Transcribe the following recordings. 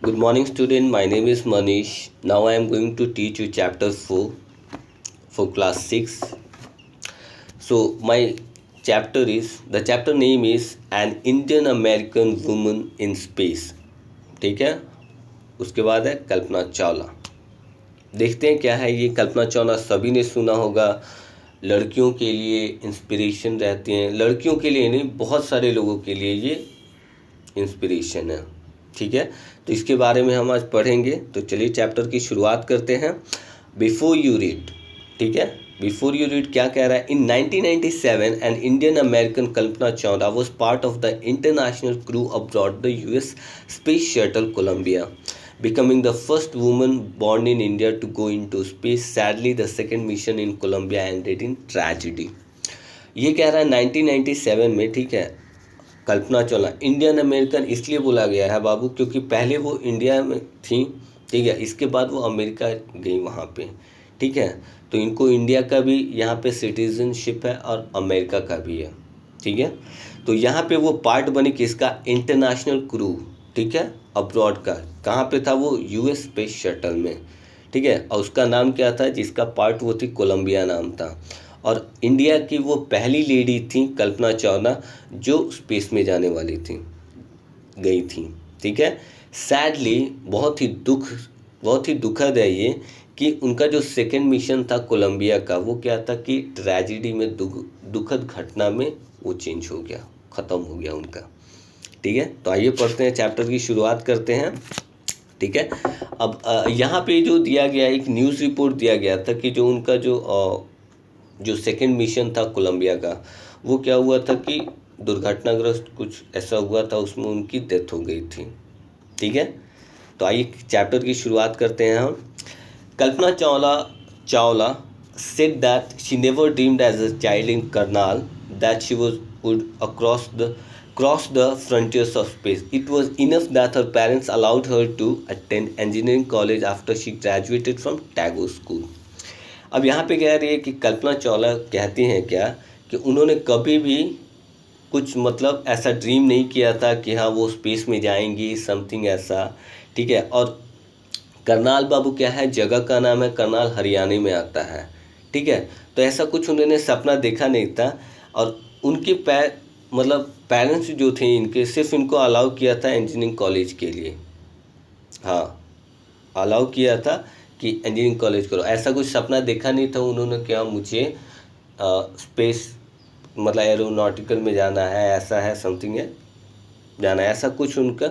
Good morning, student. My name is Manish. Now I am going to teach you chapter 4 for class 6. So, my chapter name is An Indian American Woman in Space. ठीक है, उसके बाद है कल्पना चावला। देखते हैं क्या है ये कल्पना चावला। सभी ने सुना होगा, लड़कियों के लिए इंस्पिरेशन रहती हैं। लड़कियों के लिए नहीं, बहुत सारे लोगों के लिए ये इंस्पिरेशन है। ठीक है, तो इसके बारे में हम आज पढ़ेंगे। तो चलिए चैप्टर की शुरुआत करते हैं। बिफोर यू रीड, ठीक है, बिफोर यू रीड क्या कह रहा है। In 1997 an Indian American Kalpana Chawla was part of the international crew abroad the US space shuttle Columbia, becoming the first woman born in India to go into space. Sadly, the second mission in Colombia ended in tragedy. ये कह रहा है 1997 में, ठीक है, Kalpana Chawla Indian American इसलिए बोला गया है बाबू क्योंकि पहले वो इंडिया में थी, ठीक है, इसके बाद वो अमेरिका गई वहाँ पे। ठीक है, तो इनको इंडिया का भी यहाँ पे सिटीजनशिप है और अमेरिका का भी है। ठीक है, तो यहाँ पे वो पार्ट बनी किसका, इंटरनेशनल क्रू, ठीक है, अब्रॉड का। कहाँ पे था वो, यूएस स्पेस शटल में। ठीक है, और उसका नाम क्या था, जिसका पार्ट वो थी, कोलंबिया नाम था। और इंडिया की वो पहली लेडी थी कल्पना चावला जो स्पेस में जाने वाली थी, गई थी। ठीक है, सैडली बहुत ही दुखद है ये कि उनका जो सेकंड मिशन था कोलंबिया का, वो क्या था कि ट्रेजिडी में, दुखद घटना में वो चेंज हो गया, ख़त्म हो गया उनका। ठीक है, तो आइए पढ़ते हैं, चैप्टर की शुरुआत करते हैं। ठीक है, अब यहाँ पे जो दिया गया, एक न्यूज़ रिपोर्ट दिया गया था कि जो उनका जो सेकंड मिशन था कोलंबिया का, वो क्या हुआ था कि दुर्घटनाग्रस्त कुछ ऐसा हुआ था, उसमें उनकी डेथ हो गई थी। ठीक है, तो आइए चैप्टर की शुरुआत करते हैं हम। Kalpana Chawla said that she never dreamed as a child in Karnal that she would cross the frontiers of space. It was enough that her parents allowed her to attend engineering college after she graduated from Tagore School. अब यहाँ पे कह रही है कि कल्पना चावला कहती हैं क्या कि उन्होंने कभी भी कुछ मतलब ऐसा ड्रीम नहीं किया था कि हाँ वो स्पेस में जाएंगी, समथिंग ऐसा। ठीक है, और करनाल बाबू क्या है, जगह का नाम है, करनाल हरियाणा में आता है। ठीक है, तो ऐसा कुछ उन्होंने सपना देखा नहीं था। और उनके पेरेंट्स जो थे इनके, सिर्फ इनको अलाउ किया था इंजीनियरिंग कॉलेज के लिए। हाँ, अलाउ किया था कि इंजीनियरिंग कॉलेज करो, ऐसा कुछ सपना देखा नहीं था उन्होंने क्या मुझे स्पेस एरोनॉटिकल में जाना है, ऐसा है, समथिंग है, जाना है, ऐसा कुछ उनका।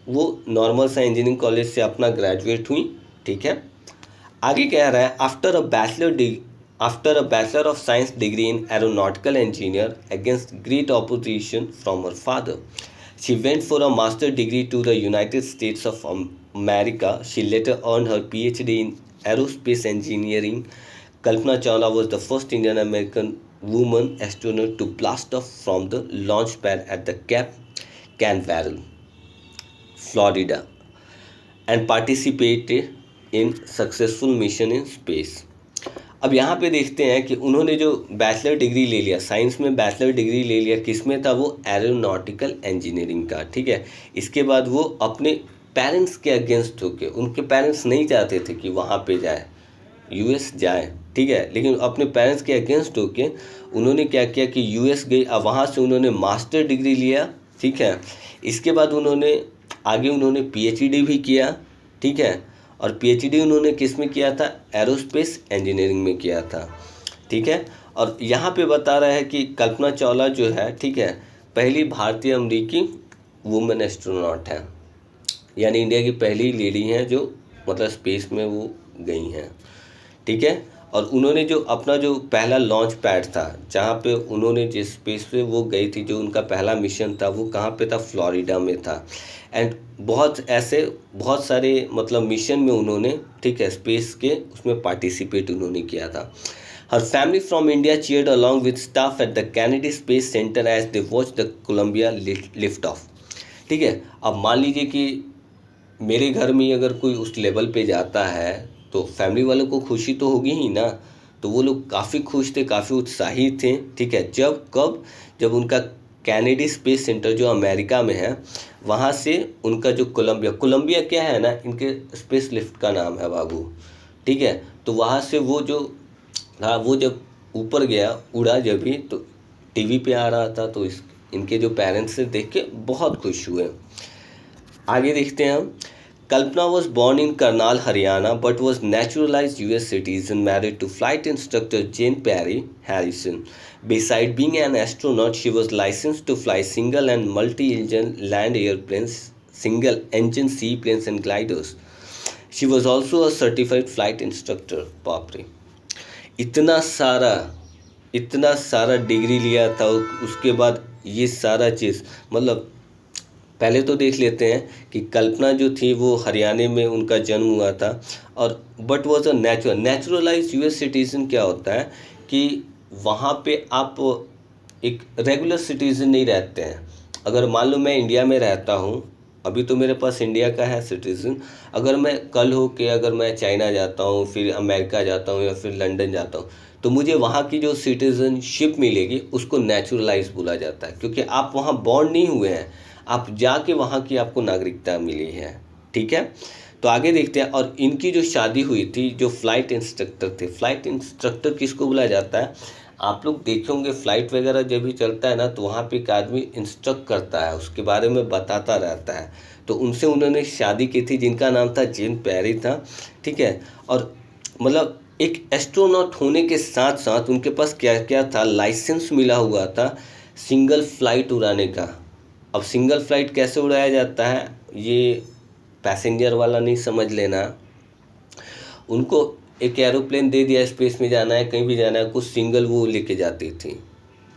वो नॉर्मल सा इंजीनियरिंग कॉलेज से अपना ग्रेजुएट हुई। ठीक है, आगे कह रहा है, after a bachelor of science degree in aeronautical engineer against great opposition from her father, she went for a master degree to the United States of America. She later earned her PhD in aerospace engineering. Kalpana Chawla was the first Indian American woman astronaut to blast off from the launch pad at the Cape Canaveral, Florida, and participated in successful mission in space. अब यहाँ पे देखते हैं कि उन्होंने जो bachelor degree ले लिया, साइंस में बैचलर डिग्री ले लिया, किस में था, वो एरोनॉटिकल इंजीनियरिंग का। ठीक है, इसके बाद वो अपने पेरेंट्स के अगेंस्ट होके, उनके पेरेंट्स नहीं चाहते थे कि वहाँ पे जाए, यूएस जाए। ठीक है, लेकिन अपने पेरेंट्स के अगेंस्ट होके उन्होंने क्या किया कि यूएस गई। अब वहाँ से उन्होंने मास्टर डिग्री लिया। ठीक है, इसके बाद उन्होंने पीएचडी भी किया। ठीक है, और पीएचडी उन्होंने किस में किया था, एरोस्पेस इंजीनियरिंग में किया था। ठीक है, और यहाँ पे बता रहा है कि कल्पना चावला जो है, ठीक है, पहली भारतीय अमेरिकी वुमेन एस्ट्रोनॉट है, यानी इंडिया की पहली लेडी हैं जो स्पेस में वो गई हैं। ठीक है, और उन्होंने जो अपना जो पहला लॉन्च पैड था, जहाँ पे उन्होंने जिस स्पेस पे वो गई थी, जो उनका पहला मिशन था, वो कहाँ पे था, फ्लोरिडा में था। एंड बहुत सारे मिशन में उन्होंने, ठीक है, स्पेस के उसमें पार्टिसिपेट उन्होंने किया था। हर family from India cheered along with staff at the Kennedy Space Center as they watch the Columbia lift off. ठीक है, अब मान लीजिए कि मेरे घर में अगर कोई उस लेवल पे जाता है तो फैमिली वालों को खुशी तो होगी ही ना। तो वो लोग काफ़ी खुश थे, काफ़ी उत्साहित थे। ठीक है, जब उनका कैनेडी स्पेस सेंटर जो अमेरिका में है, वहाँ से उनका जो कोलंबिया क्या है ना, इनके स्पेस लिफ्ट का नाम है बाबू, ठीक है। तो वहाँ से वो जो था, वो जब ऊपर गया, उड़ा जब भी, तो टीवी पे आ रहा था, तो इनके जो पेरेंट्स से देख के बहुत खुश हुए। आगे देखते हैं हम। कल्पना was born in Karnal, Haryana, but was naturalized US citizen, married to flight instructor Jane Perry Harrison. Beside being an astronaut, she was licensed to fly single and multi-engine land airplanes, single-engine seaplanes and gliders. She was also a certified flight instructor. बाप रे, इतना सारा degree लिया था, उसके बाद ये सारा चीज़, मतलब पहले तो देख लेते हैं कि कल्पना जो थी वो हरियाणा में उनका जन्म हुआ था, और but was a neutralise US citizen. क्या होता है कि वहाँ पे आप एक रेगुलर सिटीज़न नहीं रहते हैं। अगर मान लो मैं इंडिया में रहता हूँ, अभी तो मेरे पास इंडिया का है सिटीज़न, अगर मैं कल हो के अगर मैं चाइना जाता हूँ, फिर अमेरिका जाता हूँ या फिर लंदन जाता हूँ, तो मुझे वहाँ की जो सिटीज़नशिप मिलेगी उसको नेचुरलाइज बोला जाता है, क्योंकि आप वहाँ बॉर्न नहीं हुए हैं, आप जाके वहाँ की आपको नागरिकता मिली है, ठीक है। तो आगे देखते हैं। और इनकी जो शादी हुई थी, जो फ्लाइट इंस्ट्रक्टर थे, फ्लाइट इंस्ट्रक्टर किसको बोला जाता है, आप लोग देखे होंगे फ्लाइट वगैरह जब भी चलता है ना, तो वहाँ पे एक आदमी इंस्ट्रक्ट करता है, उसके बारे में बताता रहता है। तो उनसे उन्होंने शादी की थी, जिनका नाम था जेन पेरी था, ठीक है। और मतलब एक एस्ट्रोनॉट होने के साथ साथ उनके पास क्या क्या था, लाइसेंस मिला हुआ था सिंगल फ्लाइट उड़ाने का। अब सिंगल फ्लाइट कैसे उड़ाया जाता है, ये पैसेंजर वाला नहीं समझ लेना। उनको एक एरोप्लेन दे दिया, स्पेस में जाना है, कहीं भी जाना है, कुछ सिंगल वो लेके जाती थी,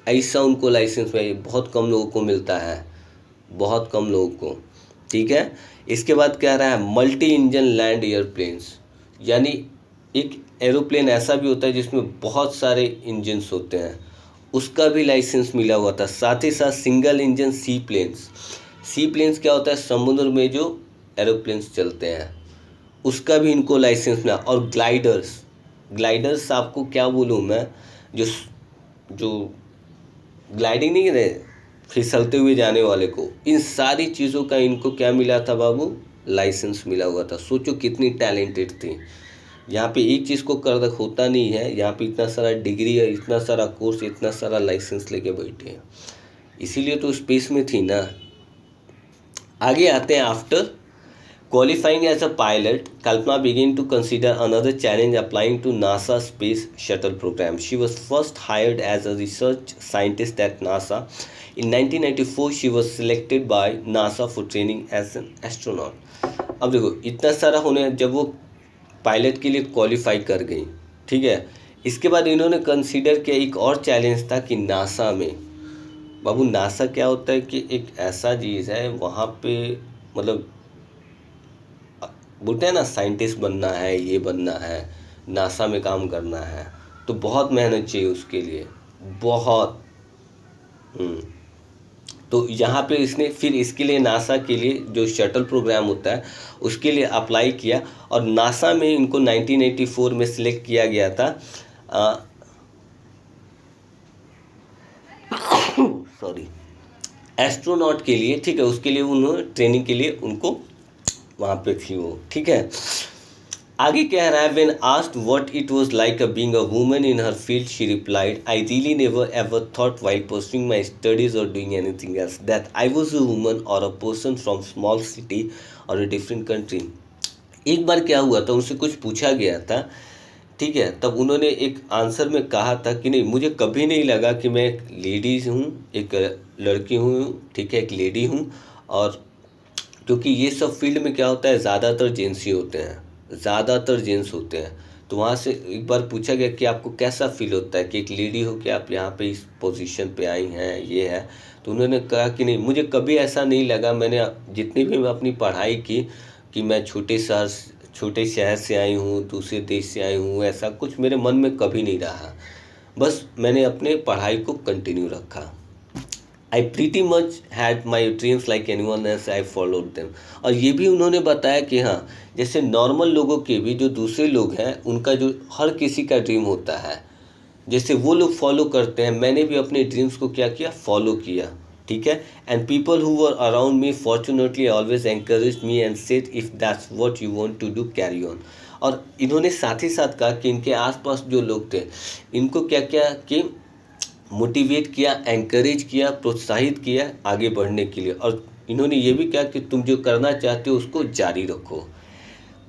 ऐसा उनको लाइसेंस में बहुत कम लोगों को मिलता है, बहुत कम लोगों को, ठीक है। इसके बाद क्या रहा है, मल्टी इंजन लैंड एयरप्लेन्स, यानी एक एरोप्लेन ऐसा भी होता है जिसमें बहुत सारे इंजन्स होते हैं, उसका भी लाइसेंस मिला हुआ था। साथ ही साथ सिंगल इंजन सी प्लेन्स क्या होता है, समुद्र में जो एरोप्लेन्स चलते हैं, उसका भी इनको लाइसेंस मिला। और ग्लाइडर्स आपको क्या बोलूँ मैं, जो जो ग्लाइडिंग नहीं रहे, फिसलते हुए जाने वाले को, इन सारी चीज़ों का इनको क्या मिला था बाबू, लाइसेंस मिला हुआ था। सोचो कितनी टैलेंटेड थी। यहाँ पे एक चीज़ को कर होता नहीं है, यहाँ पे इतना सारा डिग्री है, इतना सारा कोर्स, इतना सारा लाइसेंस लेके बैठे हैं, इसीलिए तो स्पेस में थी ना। आगे आते हैं। After qualifying as a pilot, Kalpana begin to consider another challenge applying to NASA space shuttle programme. She was first hired as a research scientist at NASA. In 1994 she was selected by NASA for training as an astronaut। अब देखो इतना सारा होने, जब वो pilot के लिए qualify कर गई, ठीक है, इसके बाद इन्होंने कंसीडर किया एक और चैलेंज था कि नासा में, बाबू नासा क्या होता है कि एक ऐसा चीज़ है, वहाँ पे मतलब बोलते हैं ना साइंटिस्ट बनना है, ये बनना है, नासा में काम करना है, तो बहुत मेहनत चाहिए उसके लिए, बहुत। तो यहाँ पे इसने फिर इसके लिए नासा के लिए जो शटल प्रोग्राम होता है उसके लिए अप्लाई किया, और नासा में इनको 1984 में सिलेक्ट किया गया था, सॉरी, एस्ट्रोनॉट के लिए, ठीक है। उसके लिए उन्होंने ट्रेनिंग के लिए उनको वहाँ पे थी वो, ठीक है। आगे कह रहा है, when asked what it was like being a woman in her field, she replied, I really never ever thought while pursuing my studies और doing anything else that I was a woman और a person from small city और a different country. एक बार क्या हुआ था, उनसे कुछ पूछा गया था, ठीक है, तब उन्होंने एक आंसर में कहा था कि नहीं, मुझे कभी नहीं लगा कि मैं एक लेडीज़ हूँ, एक लड़की हूँ, ठीक है, एक लेडी हूँ। और क्योंकि ये सब फील्ड में क्या होता है, ज़्यादातर जेंट्स ही होते हैं, ज़्यादातर जेंट्स होते हैं। तो वहाँ से एक बार पूछा गया कि आपको कैसा फील होता है कि एक लेडी हो कि आप यहाँ पे इस पोजीशन पे आई हैं, ये है। तो उन्होंने कहा कि नहीं, मुझे कभी ऐसा नहीं लगा, मैंने जितनी भी मैं अपनी पढ़ाई की, कि मैं छोटे शहर से आई हूँ, दूसरे देश से आई हूँ, ऐसा कुछ मेरे मन में कभी नहीं रहा। बस मैंने अपने पढ़ाई को कंटिन्यू रखा। I pretty much had my dreams like anyone else, I followed them. और ये भी उन्होंने बताया कि हाँ, जैसे नॉर्मल लोगों के भी जो दूसरे लोग हैं, उनका जो हर किसी का ड्रीम होता है, जैसे वो लोग फॉलो करते हैं, मैंने भी अपने ड्रीम्स को क्या किया, फॉलो किया। ठीक है। And people who were around me fortunately always encourage me and said if that's what you want to do carry on. और इन्होंने साथ ही साथ कहा कि इनके आसपास जो लोग थे इनको क्या क्या कि मोटिवेट किया, एनकरेज किया, प्रोत्साहित किया आगे बढ़ने के लिए। और इन्होंने ये भी कहा कि तुम जो करना चाहते हो उसको जारी रखो।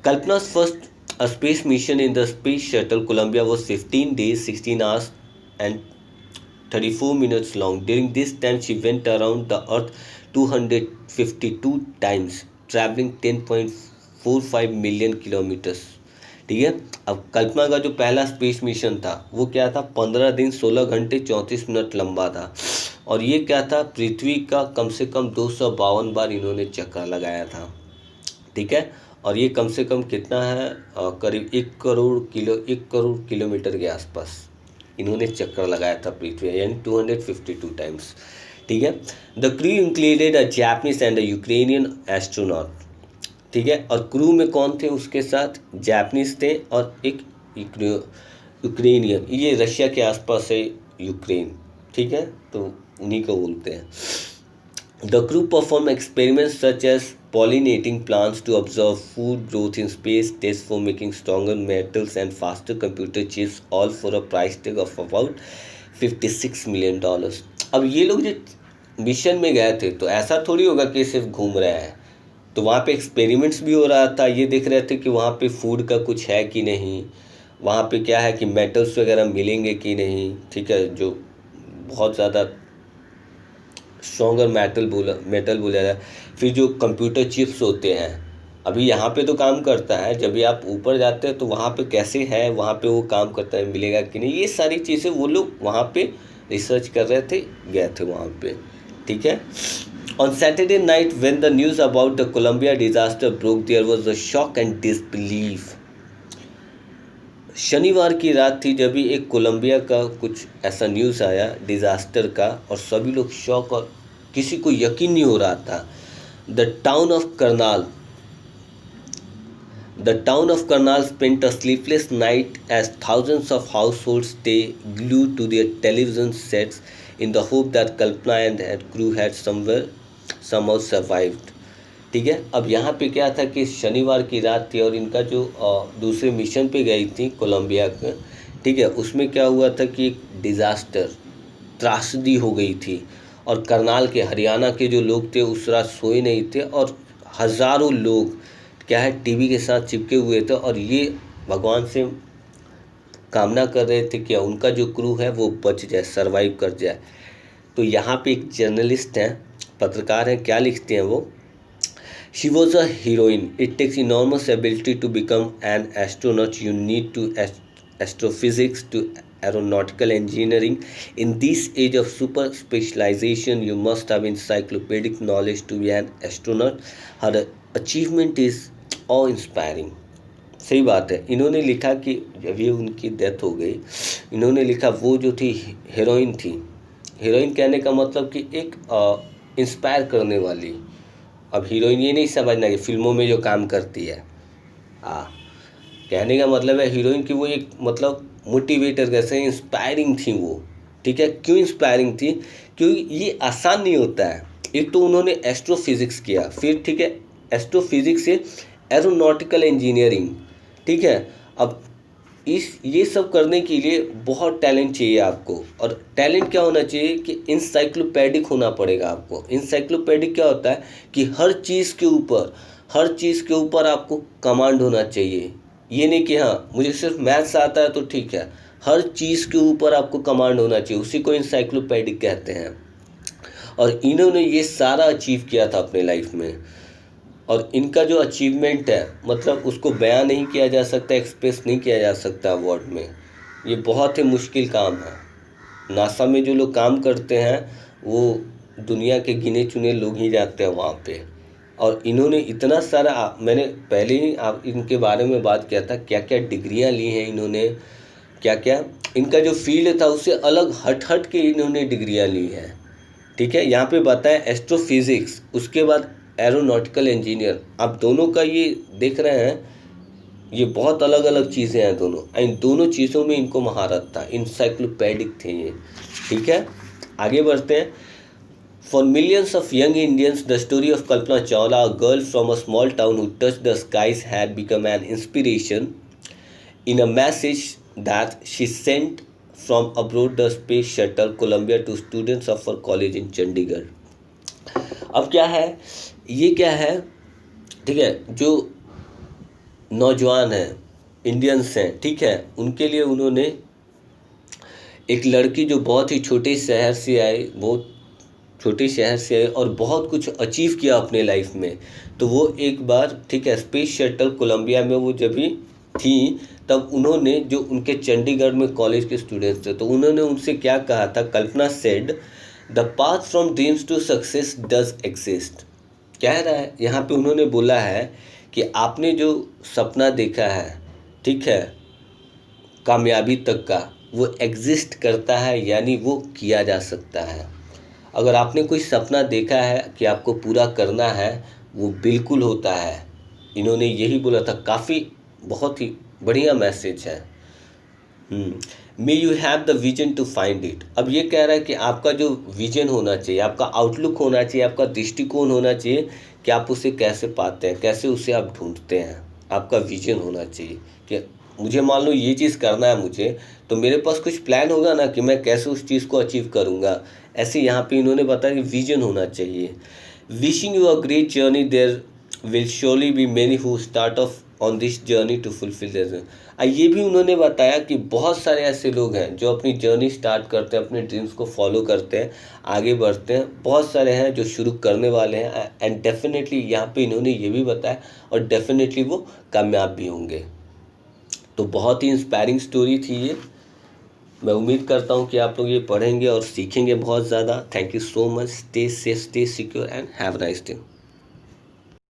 कल्पना's first space mission in the space shuttle Columbia was 15 days, 16 hours, and 34 minutes long. During this time, she went around the Earth 252 times, traveling 10.45 million kilometres. ठीक है। अब कल्पना का जो पहला स्पेस मिशन था वो क्या था, 15 दिन 16 घंटे 34 मिनट लंबा था। और ये क्या था, पृथ्वी का कम से कम 252 बार इन्होंने चक्कर लगाया था। ठीक है। और ये कम से कम कितना है, करीब 1 करोड़ किलोमीटर के आसपास इन्होंने चक्कर लगाया था पृथ्वी, यानी 252 टाइम्स। ठीक है। The crew included a Japanese and a Ukrainian astronaut. ठीक है। और क्रू में कौन थे उसके साथ, जापानीज थे और एक यूक्रेनियन, ये रशिया के आसपास है यूक्रेन। ठीक है, तो उन्हीं को बोलते हैं। The crew performed experiments such as pollinating plants to observe food growth in space, tests for making stronger metals and faster computer chips, all for a price tag of about $56 million. अब ये लोग जो mission में गए थे तो ऐसा थोड़ी होगा कि सिर्फ घूम रहे हैं, तो वहाँ पे एक्सपेरिमेंट्स भी हो रहा था। ये देख रहे थे कि वहाँ पे फूड का कुछ है कि नहीं, वहाँ पे क्या है कि मेटल्स वगैरह मिलेंगे कि नहीं। ठीक है, जो बहुत ज़्यादा स्ट्रॉन्गर मेटल बोला जाए। फिर जो कंप्यूटर चिप्स होते हैं, अभी यहाँ पे तो काम करता है, जब भी आप ऊपर जाते हैं तो वहाँ पे कैसे है, वहाँ पे वो काम करता है, मिलेगा कि नहीं, ये सारी चीज़ें वो लोग वहाँ पे रिसर्च कर रहे थे, गए थे वहाँ पे। ठीक है। On Saturday night when the news about the Columbia disaster broke there was a shock and disbelief. शनिवार की रात थी जब भी एक कोलंबिया का कुछ ऐसा न्यूज़ आया डिज़ास्टर का, और सभी लोग शॉक, और किसी को यकीन नहीं हो रहा था। The town of Karnal The town of Karnal spent a sleepless night as thousands of households stay glued to their television sets in the hope that Kalpana and her crew had somehow survived. ठीक है। अब यहाँ पे क्या था कि शनिवार की रात थी और इनका जो दूसरे मिशन पे गई थी कोलंबिया के, ठीक है, उसमें क्या हुआ था कि एक डिज़ास्टर, त्रासदी हो गई थी। और करनाल के, हरियाणा के जो लोग थे उस रात सोए नहीं थे, और हज़ारों लोग क्या है टीवी के साथ चिपके हुए थे, और ये भगवान से कामना कर रहे थे कि उनका जो क्रू है वो बच जाए, सरवाइव कर जाए। तो यहाँ पे एक जर्नलिस्ट हैं, पत्रकार हैं, क्या लिखते हैं वो, she was a heroine, it takes enormous ability to become an astronaut, you need to astrophysics to aeronautical engineering. In this age of super specialization, you must have encyclopedic knowledge to be an astronaut. Her achievement is awe-inspiring. सही बात है। इन्होंने लिखा कि जब ये उनकी death हो गई, इन्होंने लिखा वो जो थी हीरोइन थी। हीरोइन कहने का मतलब कि एक इंस्पायर करने वाली। अब हीरोइन ये नहीं समझना कि फिल्मों में जो काम करती है, कहने का मतलब है हीरोइन की वो एक मतलब मोटिवेटर कैसे, इंस्पायरिंग थी वो। ठीक है। क्यों इंस्पायरिंग थी, क्योंकि ये आसान नहीं होता है। एक तो उन्होंने एस्ट्रोफिज़िक्स किया, फिर ठीक है एस्ट्रोफिज़िक्स से एरोनॉटिकल इंजीनियरिंग। ठीक है। अब ये सब करने के लिए बहुत टैलेंट चाहिए आपको, और टैलेंट क्या होना चाहिए कि इंसाइक्लोपैडिक होना पड़ेगा आपको। इंसाइक्लोपैडिक क्या होता है कि हर चीज़ के ऊपर आपको कमांड होना चाहिए। ये नहीं कि हाँ मुझे सिर्फ मैथ्स आता है तो ठीक है, हर चीज़ के ऊपर आपको कमांड होना चाहिए, उसी को इंसाइक्लोपैडिक कहते हैं। और इन्होंने ये सारा अचीव किया था अपने लाइफ में, और इनका जो अचीवमेंट है मतलब उसको बयां नहीं किया जा सकता, एक्सप्रेस नहीं किया जा सकता वर्ड में। ये बहुत ही मुश्किल काम है। नासा में जो लोग काम करते हैं वो दुनिया के गिने चुने लोग ही जाते हैं वहाँ पे। और इन्होंने इतना सारा, मैंने पहले ही आप इनके बारे में बात किया था, क्या क्या डिग्रियाँ ली हैं इन्होंने, क्या क्या इनका जो फील्ड था उससे अलग हट के इन्होंने डिग्रियाँ ली हैं। ठीक है। यहाँ पे बताएं एस्ट्रोफिज़िक्स, उसके बाद एरोनॉटिकल इंजीनियर। आप दोनों का ये देख रहे हैं, ये बहुत अलग अलग चीज़ें हैं दोनों, इन दोनों चीज़ों में इनको महारत था, इंसाइक्लोपैडिक थे ये। ठीक है। आगे बढ़ते हैं। For millions of young Indians, the story of Kalpana Chawla, a girl from a small town who touched the skies, had become an inspiration in a message that she sent from aboard the space shuttle Columbia to students of her college in Chandigarh. अब क्या है, ये क्या है, ठीक है, जो नौजवान हैं, इंडियंस हैं, ठीक है, उनके लिए उन्होंने एक लड़की जो बहुत ही छोटे शहर से आई, बहुत छोटे शहर से आए और बहुत कुछ अचीव किया अपने लाइफ में, तो वो एक बार, ठीक है, स्पेस शटल कोलंबिया में वो जब भी थी, तब उन्होंने, जो उनके चंडीगढ़ में कॉलेज के स्टूडेंट्स थे, तो उन्होंने उनसे क्या कहा था, Kalpana said the path from dreams to success does exist. कह रहा है यहाँ पे, उन्होंने बोला है कि आपने जो सपना देखा है, ठीक है, कामयाबी तक का, वो एग्जिस्ट करता है, यानी वो किया जा सकता है। अगर आपने कोई सपना देखा है कि आपको पूरा करना है, वो बिल्कुल होता है। इन्होंने यही बोला था, काफ़ी बहुत ही बढ़िया मैसेज है। May you have the vision to find it. अब ये कह रहा है कि आपका जो विजन होना चाहिए, आपका आउटलुक होना चाहिए, आपका दृष्टिकोण होना चाहिए कि आप उसे कैसे पाते हैं, कैसे उसे आप ढूंढते हैं। आपका विजन होना चाहिए कि मुझे मान लो ये चीज़ करना है मुझे, तो मेरे पास कुछ प्लान होगा ना कि मैं कैसे उस चीज़ को अचीव करूँगा। ऐसे यहाँ पे इन्होंने बताया कि विजन होना चाहिए। Wishing you a great journey, there will surely be many who start off on this journey to fulfil their. ये भी उन्होंने बताया कि बहुत सारे ऐसे लोग हैं जो अपनी जर्नी स्टार्ट करते हैं, अपने ड्रीम्स को फॉलो करते हैं, आगे बढ़ते हैं। बहुत सारे हैं जो शुरू करने वाले हैं, एंड डेफिनेटली यहाँ पे इन्होंने ये भी बताया, और डेफिनेटली वो कामयाब भी होंगे। तो बहुत ही इंस्पायरिंग स्टोरी थी ये। मैं उम्मीद करता हूँ कि आप लोग ये पढ़ेंगे और सीखेंगे बहुत ज़्यादा। Thank you so much. Stay safe, stay secure and have a nice day.